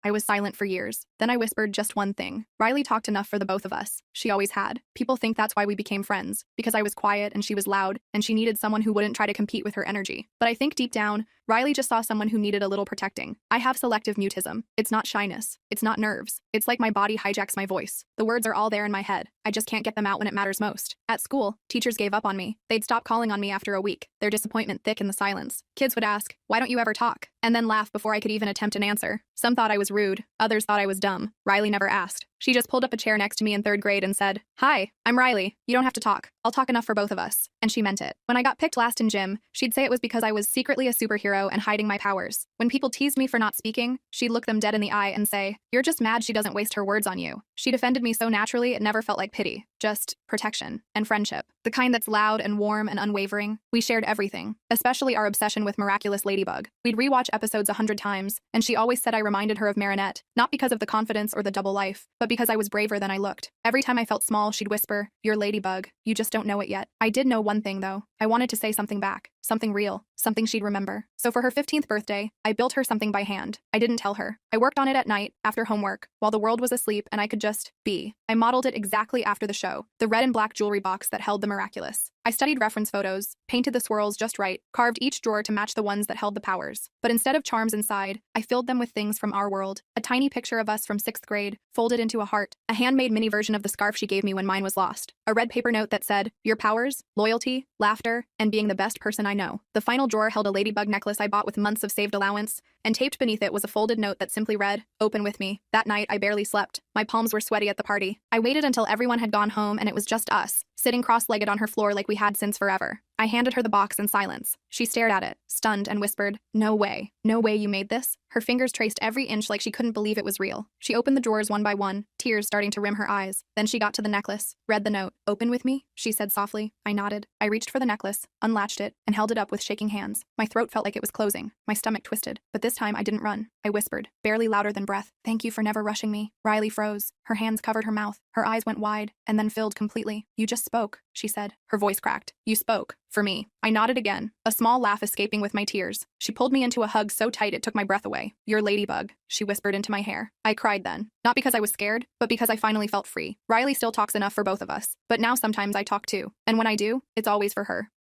I was silent for years. Then I whispered just one thing. Riley talked enough for the both of us. She always had. People think that's why we became friends, because I was quiet and she was loud, and she needed someone who wouldn't try to compete with her energy. But I think deep down, Riley just saw someone who needed a little protecting. I have selective mutism. It's not shyness. It's not nerves. It's like my body hijacks my voice. The words are all there in my head. I just can't get them out when it matters most. At school, teachers gave up on me. They'd stop calling on me after a week, their disappointment thick in the silence. Kids would ask, "Why don't you ever talk?" And then laugh before I could even attempt an answer. Some thought I was rude. Others thought I was dumb. Riley never asked. She just pulled up a chair next to me in third grade and said, "Hi, I'm Riley. You don't have to talk. I'll talk enough for both of us." And she meant it. When I got picked last in gym, she'd say it was because I was secretly a superhero and hiding my powers. When people teased me for not speaking, she'd look them dead in the eye and say, "You're just mad she doesn't waste her words on you." She defended me so naturally it never felt like pity, just protection and friendship. The kind that's loud and warm and unwavering. We shared everything, especially our obsession with Miraculous Ladybug. We'd rewatch episodes 100 times, and she always said I reminded her of Marinette, not because of the confidence or the double life, but because I was braver than I looked. Every time I felt small, she'd whisper, "You're Ladybug. You just don't know it yet." I did know one thing, though. I wanted to say something back, something real, something she'd remember. So for her 15th birthday, I built her something by hand. I didn't tell her. I worked on it at night, after homework, while the world was asleep and I could just be. I modeled it exactly after the show, the red and black jewelry box that held the Miraculous. I studied reference photos, painted the swirls just right, carved each drawer to match the ones that held the powers. But instead of charms inside, I filled them with things from our world. A tiny picture of us from 6th grade, folded into a heart. A handmade mini version of the scarf she gave me when mine was lost. A red paper note that said, "Your powers, loyalty, laughter, and being the best person I know." The final drawer held a ladybug necklace I bought with months of saved allowance, and taped beneath it was a folded note that simply read, "Open with me." That night, I barely slept. My palms were sweaty at the party. I waited until everyone had gone home and it was just us, sitting cross-legged on her floor like we had since forever. I handed her the box in silence. She stared at it, stunned, and whispered, "No way. No way you made this?" Her fingers traced every inch like she couldn't believe it was real. She opened the drawers one by one, tears starting to rim her eyes. Then she got to the necklace, read the note. "Open with me?" she said softly. I nodded. I reached for the necklace, unlatched it, and held it up with shaking hands. My throat felt like it was closing. My stomach twisted. But this time I didn't run. I whispered, barely louder than breath, "Thank you for never rushing me." Riley froze. Her hands covered her mouth. Her eyes went wide, and then filled completely. "You just spoke," she said. Her voice cracked. "You spoke. For me." I nodded again, a small laugh escaping with my tears. She pulled me into a hug so tight it took my breath away. "You're Ladybug," she whispered into my hair. I cried then. Not because I was scared, but because I finally felt free. Riley still talks enough for both of us. But now sometimes I talk too. And when I do, it's always for her.